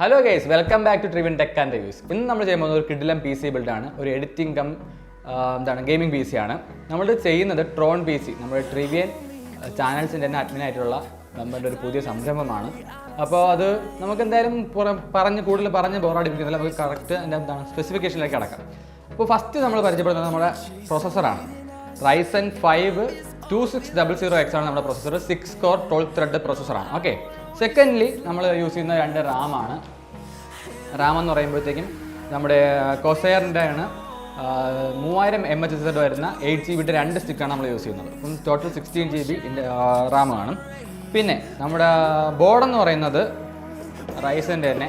Hello guys, welcome back to TRON Tech and Reviews. In this video, we will do a PC build, an editing gaming PC. We will do a TRON PC. We will do a channels in admin. We will do a സംരംഭമാണ്. അപ്പോൾ അത് നമുക്ക് എന്തായാലും കൂടുതൽ പറഞ്ഞ് ബോറടിപ്പിക്കുന്നില്ല, നമുക്ക് correct എന്താണ് സ്പെസിഫിക്കേഷനിലേക്ക് കടക്കാം. അപ്പോൾ ഫസ്റ്റ് നമ്മൾ പരിചയപ്പെടുന്നത് നമ്മുടെ പ്രോസസ്സറാണ്. Ryzen 5 2600X ആണ് നമ്മുടെ പ്രോസസ്സർ, 6 കോർ 12 ത്രെഡ് പ്രോസസ്സറാണ്. ഓക്കെ. സെക്കൻഡ്ലി നമ്മൾ യൂസ് ചെയ്യുന്ന രണ്ട് റാമാണ്. റാം എന്ന് പറയുമ്പോഴത്തേക്കും നമ്മുടെ കോസയറിൻ്റെ ആണ് 3000 mAh വരുന്ന 8GB രണ്ട് സ്റ്റിക്കാണ് നമ്മൾ യൂസ് ചെയ്യുന്നത്. അപ്പം ടോട്ടൽ 16GB റാം കാണും. പിന്നെ നമ്മുടെ ബോർഡെന്ന് പറയുന്നത് റൈസൻ്റെ തന്നെ,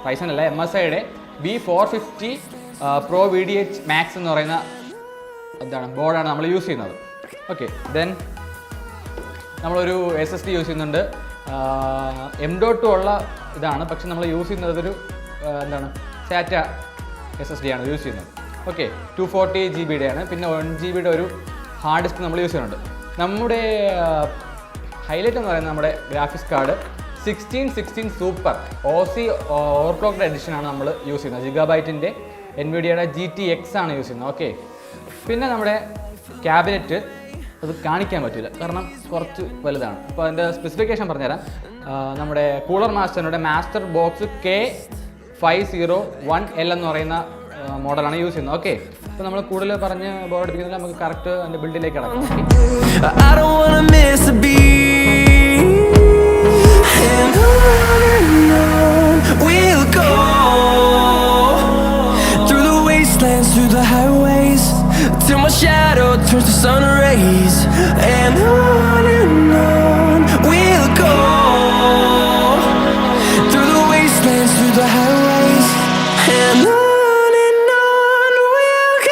റൈസൻ അല്ല MSIയുടെ B450 Pro VDH Max എന്ന് പറയുന്ന എന്താണ് ബോർഡാണ് നമ്മൾ യൂസ് ചെയ്യുന്നത്. ഓക്കെ. ദെൻ നമ്മളൊരു SSD യൂസ് ചെയ്യുന്നുണ്ട്. M.2 ഉള്ള ഇതാണ്, പക്ഷെ നമ്മൾ യൂസ് ചെയ്യുന്നത് ഒരു എന്താണ് സാറ്റ SSD ആണ് യൂസ് ചെയ്യുന്നത്. ഓക്കെ. 240GB ആണ്. പിന്നെ 1GB ഒരു ഹാർഡ് ഡിസ്ക് നമ്മൾ യൂസ് ചെയ്യുന്നുണ്ട്. നമ്മുടെ ഹൈലൈറ്റ് എന്ന് പറയുന്നത് നമ്മുടെ ഗ്രാഫിക്സ് കാർഡ് 1616 സൂപ്പർ OC ഓവർക്ലോക്ക്ഡ് എഡിഷനാണ് നമ്മൾ യൂസ് ചെയ്യുന്നത്. ജിഗാബൈറ്റിൻ്റെ NVIDIAയുടെ GTX ആണ് യൂസ് ചെയ്യുന്നത്. ഓക്കെ. പിന്നെ നമ്മുടെ ക്യാബിനറ്റ് അത് കാണിക്കാൻ പറ്റില്ല, കാരണം കുറച്ച് വലുതാണ്. അപ്പോൾ അതിൻ്റെ സ്പെസിഫിക്കേഷൻ പറഞ്ഞുതരാം. നമ്മുടെ കൂളർ മാസ്റ്ററിൻ്റെ മാസ്റ്റർ ബോക്സ് K501L എന്ന് പറയുന്ന മോഡലാണ് യൂസ് ചെയ്യുന്നത്. ഓക്കെ. അപ്പോൾ നമ്മൾ കൂടുതൽ പറഞ്ഞ് ബോർഡടിപ്പിക്കുന്നില്ല, നമുക്ക് കറക്റ്റ് അതിൻ്റെ ബിൽഡിലേക്ക് കടക്കാം. Till my shadow turns to sun rays, and on we'll go through the wastelands, through the highways, and on we'll go.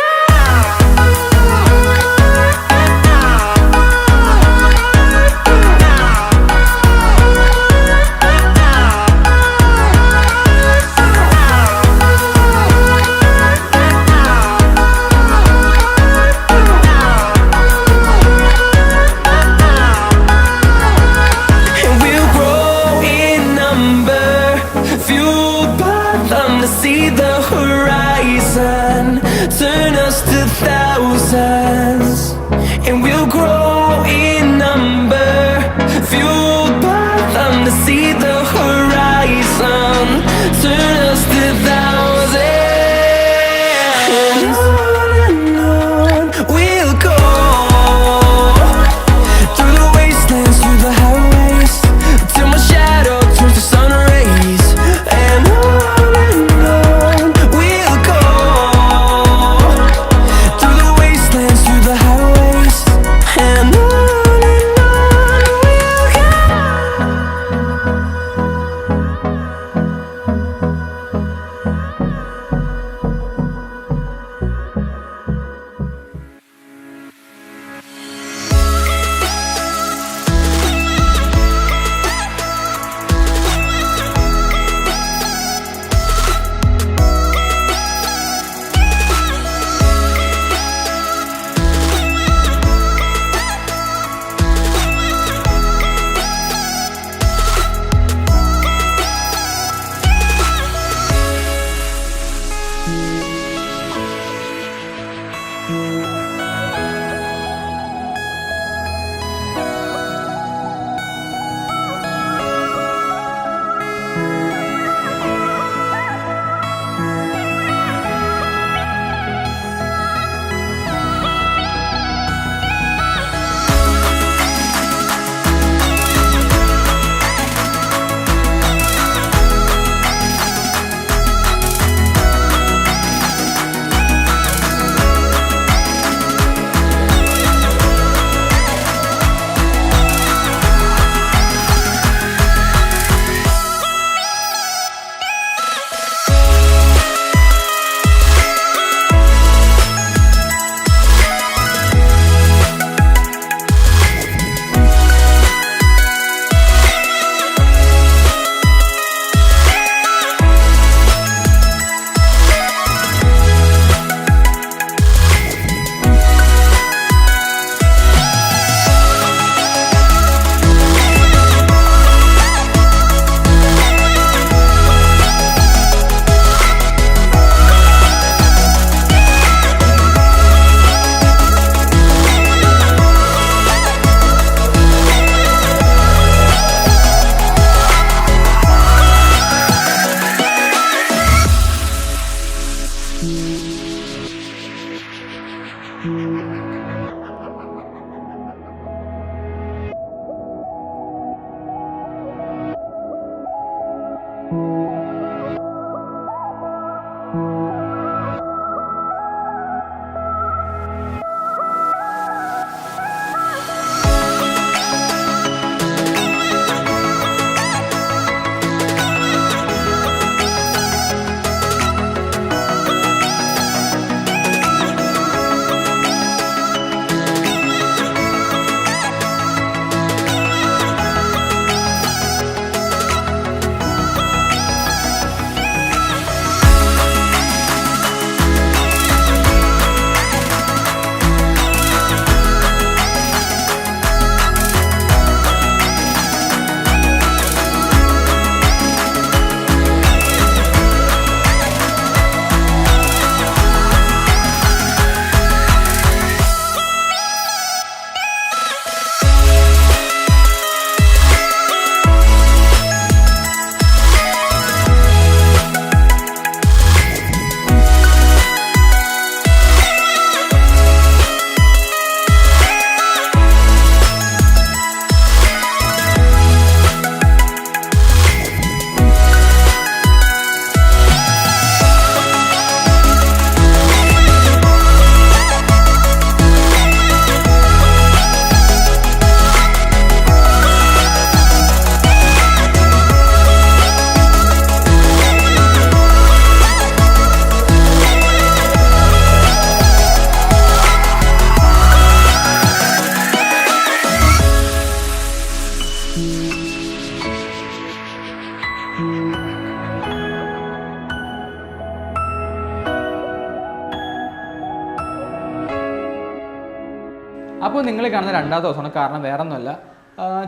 അപ്പോൾ നിങ്ങൾ കാണുന്ന രണ്ടാമത്തെ ദിവസമാണ്. കാരണം വേറെ ഒന്നുമല്ല,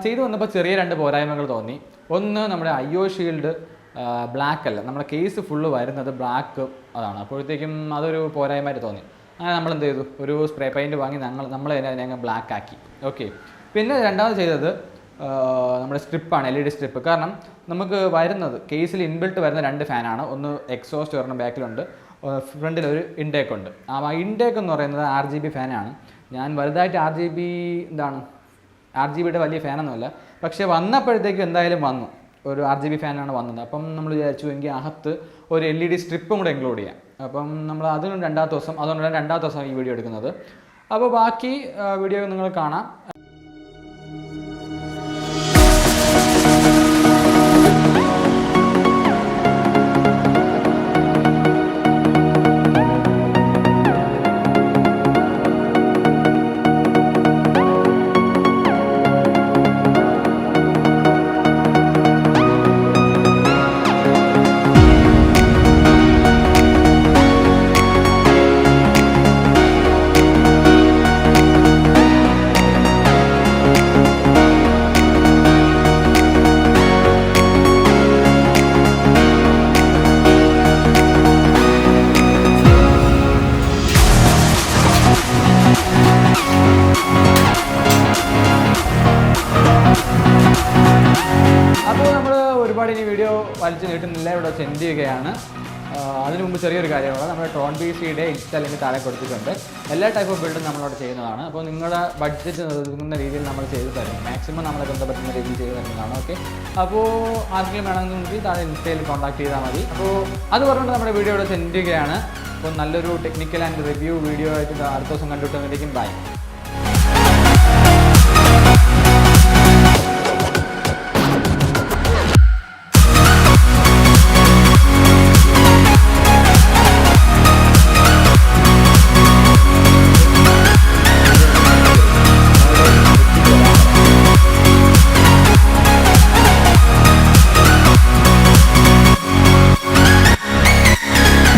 ചെയ്തു വന്നപ്പോൾ ചെറിയ 2 പോരായ്മകൾ തോന്നി. ഒന്ന്, നമ്മുടെ IO ഷീൽഡ് ബ്ലാക്ക് അല്ല, നമ്മുടെ കേസ് ഫുള്ള് വരുന്നത് ബ്ലാക്ക് അതാണ്. അപ്പോഴത്തേക്കും അതൊരു പോരായ്മയായിട്ട് തോന്നി. അങ്ങനെ നമ്മൾ എന്ത് ചെയ്തു, ഒരു സ്പ്രേ പെയിൻറ്റ് വാങ്ങി നമ്മൾ തന്നെ അതിനെ ബ്ലാക്ക് ആക്കി. ഓക്കെ. പിന്നെ രണ്ടാമത് ചെയ്തത് നമ്മുടെ സ്ട്രിപ്പാണ്, LED സ്ട്രിപ്പ്. കാരണം നമുക്ക് വരുന്നത് കേസിൽ ഇൻബിൽട്ട് വരുന്ന 2 ഫാനാണ്. ഒന്ന് എക്സോസ്റ്റ് ഒരെണ്ണം ബാക്കിലുണ്ട്, ഫ്രണ്ടിലൊരു ഇൻടേക്ക് ഉണ്ട്. ആ ഇൻടേക്ക് എന്ന് പറയുന്നത് RGB ഫാനാണ്. ഞാൻ വലുതായിട്ട് RGBയുടെ വലിയ ഫാനൊന്നുമല്ല, പക്ഷേ വന്നപ്പോഴത്തേക്കും എന്തായാലും വന്നു, ഒരു RGB ഫാനാണ് വന്നത്. അപ്പം നമ്മൾ വിചാരിച്ചു എങ്കിൽ അകത്ത് ഒരു LED സ്ട്രിപ്പും കൂടെ ഇൻക്ലൂഡ് ചെയ്യാം. അപ്പം നമ്മൾ അതിന് അതുകൊണ്ടാണ് രണ്ടാമത്തെ ദിവസം ഈ വീഡിയോ എടുക്കുന്നത്. അപ്പോൾ ബാക്കി വീഡിയോ നിങ്ങൾ കാണാം. ഒരുപാട് ഇനി വീഡിയോ വലിച്ചു നീട്ടുന്നില്ല, ഇവിടെ സെൻഡ് ചെയ്യുകയാണ്. അതിന് മുമ്പ് ചെറിയൊരു കാര്യമാണ്, നമ്മുടെ ട്രോൺ PCയുടെ ഇൻസ്റ്റാ ലിങ്ക് താഴെ കൊടുത്തിട്ടുണ്ട്. എല്ലാ ടൈപ്പ് ഓഫ് ബിൽഡും നമ്മളവിടെ ചെയ്യുന്നതാണ്. അപ്പോൾ നിങ്ങളുടെ ബഡ്ജറ്റ് ഒതുങ്ങുന്ന രീതിയിൽ നമ്മൾ ചെയ്തു തരും, മാക്സിമം നമ്മളെ ബന്ധപ്പെടുന്ന രീതിയിൽ ചെയ്തു തരുന്നതാണ്. ഓക്കെ. അപ്പോൾ ആർക്കെങ്കിലും വേണമെങ്കിൽ താഴെ ഇൻസ്റ്റയിൽ കോൺടാക്ട് ചെയ്താൽ മതി. അപ്പോൾ അത് പറഞ്ഞുകൊണ്ട് നമ്മുടെ വീഡിയോ ഇവിടെ സെൻഡ് ചെയ്യുകയാണ്. അപ്പോൾ നല്ലൊരു ടെക്നിക്കൽ ആൻഡ് റിവ്യൂ വീഡിയോ ആയിട്ട് അടുത്ത ദിവസം കണ്ടുകിട്ടുന്നതിലേക്കും ബൈ.